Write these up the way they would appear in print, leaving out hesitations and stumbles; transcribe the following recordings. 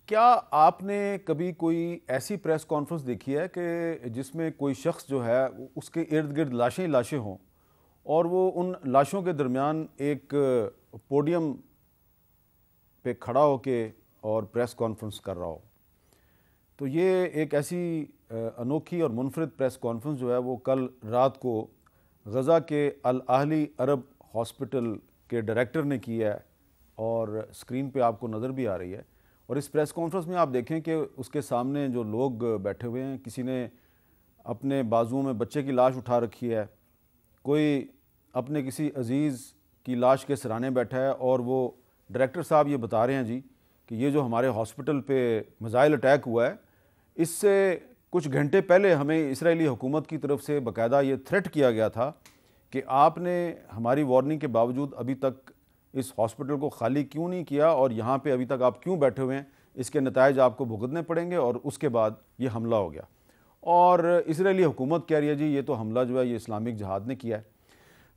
کیا آپ نے کبھی کوئی ایسی پریس کانفرنس دیکھی ہے کہ جس میں کوئی شخص جو ہے اس کے ارد گرد لاشیں ہی لاشیں ہوں اور وہ ان لاشوں کے درمیان ایک پوڈیم پہ کھڑا ہو کے اور پریس کانفرنس کر رہا ہو؟ تو یہ ایک ایسی انوکھی اور منفرد پریس کانفرنس جو ہے وہ کل رات کو غزہ کے الاہلی عرب ہاسپٹل کے ڈائریکٹر نے کی ہے اور اسکرین پہ آپ کو نظر بھی آ رہی ہے۔ اور اس پریس کانفرنس میں آپ دیکھیں کہ اس کے سامنے جو لوگ بیٹھے ہوئے ہیں، کسی نے اپنے بازوؤں میں بچے کی لاش اٹھا رکھی ہے، کوئی اپنے کسی عزیز کی لاش کے سرانے بیٹھا ہے، اور وہ ڈائریکٹر صاحب یہ بتا رہے ہیں جی کہ یہ جو ہمارے ہاسپٹل پہ میزائل اٹیک ہوا ہے، اس سے کچھ گھنٹے پہلے ہمیں اسرائیلی حکومت کی طرف سے باقاعدہ یہ تھریٹ کیا گیا تھا کہ آپ نے ہماری وارننگ کے باوجود ابھی تک اس ہاسپٹل کو خالی کیوں نہیں کیا اور یہاں پہ ابھی تک آپ کیوں بیٹھے ہوئے ہیں، اس کے نتائج آپ کو بھگتنے پڑیں گے۔ اور اس کے بعد یہ حملہ ہو گیا اور اسرائیلی حکومت کہہ رہی ہے جی یہ تو حملہ جو ہے یہ اسلامک جہاد نے کیا ہے۔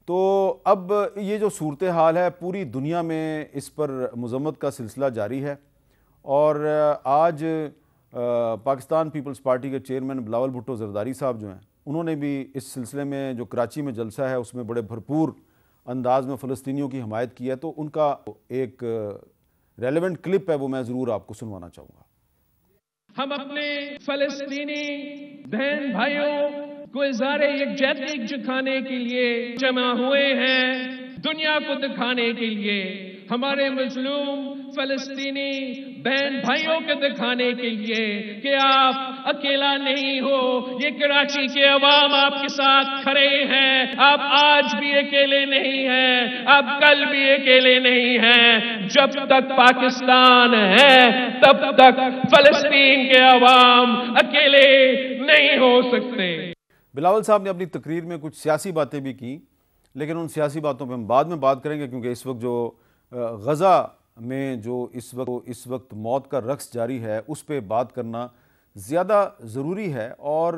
تو اب یہ جو صورتحال ہے پوری دنیا میں اس پر مذمت کا سلسلہ جاری ہے، اور آج پاکستان پیپلز پارٹی کے چیئرمین بلاول بھٹو زرداری صاحب جو ہیں، انہوں نے بھی اس سلسلے میں جو کراچی میں جلسہ ہے اس میں بڑے بھرپور انداز میں فلسطینیوں کی حمایت کی ہے۔ تو ان کا ایک ریلیونٹ کلپ ہے، وہ میں ضرور آپ کو سنوانا چاہوں گا۔ ہم اپنے فلسطینی بہن بھائیوں کو اظہار یکجہتی دکھانے کے لیے جمع ہوئے ہیں، دنیا کو دکھانے کے لیے، ہمارے مظلوم فلسطینی بہن بھائیوں کو دکھانے کے لیے کہ آپ اکیلا نہیں ہو، یہ کراچی کے عوام آپ کے ساتھ کھڑے ہیں، آپ آج بھی اکیلے نہیں ہیں، آپ کل بھی اکیلے نہیں ہیں، جب تک پاکستان ہے تب تک فلسطین کے عوام اکیلے نہیں ہو سکتے۔ بلاول صاحب نے اپنی تقریر میں کچھ سیاسی باتیں بھی کی، لیکن ان سیاسی باتوں پہ ہم بعد میں بات کریں گے، کیونکہ اس وقت جو غزہ میں جو اس وقت موت کا رقص جاری ہے اس پہ بات کرنا زیادہ ضروری ہے۔ اور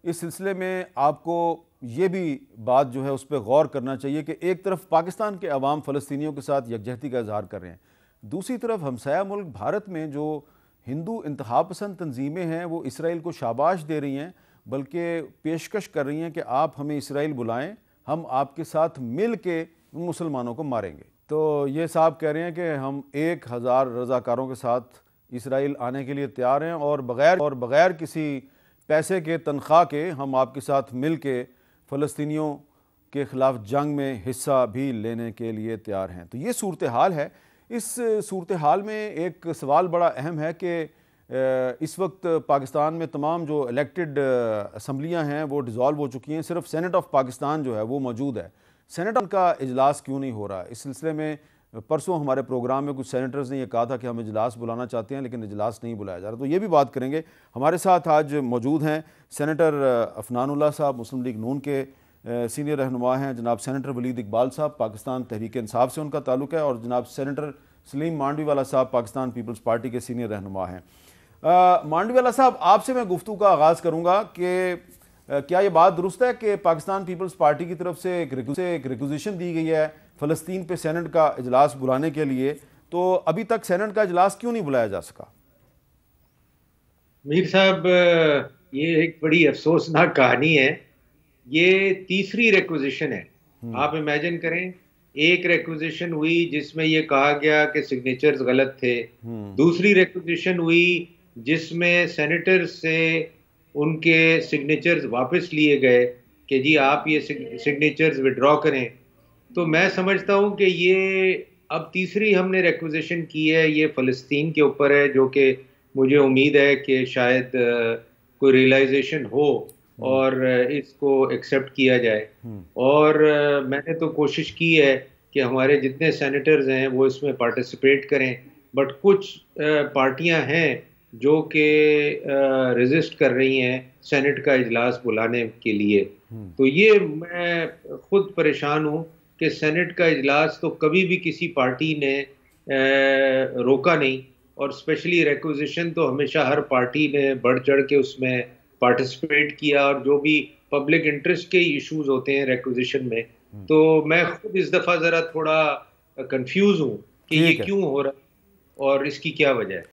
اس سلسلے میں آپ کو یہ بھی بات جو ہے اس پہ غور کرنا چاہیے کہ ایک طرف پاکستان کے عوام فلسطینیوں کے ساتھ یکجہتی کا اظہار کر رہے ہیں، دوسری طرف ہمسایہ ملک بھارت میں جو ہندو انتہا پسند تنظیمیں ہیں وہ اسرائیل کو شاباش دے رہی ہیں، بلکہ پیشکش کر رہی ہیں کہ آپ ہمیں اسرائیل بلائیں، ہم آپ کے ساتھ مل کے مسلمانوں کو ماریں گے۔ تو یہ صاحب کہہ رہے ہیں کہ ہم 1000 رضاکاروں کے ساتھ اسرائیل آنے کے لیے تیار ہیں، اور بغیر کسی پیسے کے تنخواہ کے ہم آپ کے ساتھ مل کے فلسطینیوں کے خلاف جنگ میں حصہ بھی لینے کے لیے تیار ہیں۔ تو یہ صورتحال ہے۔ اس صورتحال میں ایک سوال بڑا اہم ہے کہ اس وقت پاکستان میں تمام جو الیکٹڈ اسمبلیاں ہیں وہ ڈیزالو ہو چکی ہیں، صرف سینٹ آف پاکستان جو ہے وہ موجود ہے۔ سینٹ کا اجلاس کیوں نہیں ہو رہا؟ اس سلسلے میں پرسوں ہمارے پروگرام میں کچھ سینیٹرز نے یہ کہا تھا کہ ہم اجلاس بلانا چاہتے ہیں لیکن اجلاس نہیں بلایا جا رہا، تو یہ بھی بات کریں گے۔ ہمارے ساتھ آج موجود ہیں سینیٹر عفنان اللہ صاحب، مسلم لیگ نون کے سینئر رہنما ہیں، جناب سینیٹر ولید اقبال صاحب، پاکستان تحریک انصاف سے ان کا تعلق ہے، اور جناب سینیٹر سلیم مانڈوی والا صاحب پاکستان پیپلز پارٹی کے سینئر رہنما ہیں۔ مانڈوی والا صاحب، آپ سے میں گفتگو کا آغاز کروں گا کہ کیا یہ بات درست ہے کہ پاکستان پیپلز پارٹی کی طرف سے ایک ریکوزیشن دی گئی ہے فلسطین پہ سینٹ کا اجلاس بلانے کے لیے، تو ابھی تک سینٹ کا اجلاس کیوں نہیں بلایا جا سکا؟ میر صاحب، یہ ایک بڑی افسوسناک کہانی ہے۔ یہ تیسری ریکوزیشن ہے۔ آپ امیجن کریں، ایک ریکوزیشن ہوئی جس میں یہ کہا گیا کہ سگنیچرز غلط تھے، دوسری ریکوزیشن ہوئی جس میں سینیٹر سے ان کے سگنیچرز واپس لیے گئے کہ جی آپ یہ سگنیچرز وڈرا کریں۔ تو میں سمجھتا ہوں کہ یہ اب تیسری ہم نے ریکوزیشن کی ہے، یہ فلسطین کے اوپر ہے، جو کہ مجھے امید ہے کہ شاید کوئی ریئلائزیشن ہو اور اس کو ایکسیپٹ کیا جائے۔ اور میں نے تو کوشش کی ہے کہ ہمارے جتنے سینیٹرز ہیں وہ اس میں پارٹیسپیٹ کریں، بٹ کچھ پارٹیاں ہیں جو کہ ریزسٹ کر رہی ہیں سینٹ کا اجلاس بلانے کے لیے۔ تو یہ میں خود پریشان ہوں کہ سینٹ کا اجلاس تو کبھی بھی کسی پارٹی نے روکا نہیں، اور اسپیشلی ریکوزیشن تو ہمیشہ ہر پارٹی نے بڑھ چڑھ کے اس میں پارٹیسپیٹ کیا، اور جو بھی پبلک انٹرسٹ کے ایشوز ہوتے ہیں ریکوزیشن میں۔ تو میں خود اس دفعہ ذرا تھوڑا کنفیوز ہوں کہ یہ کیوں ہو رہا ہے اور اس کی کیا وجہ ہے۔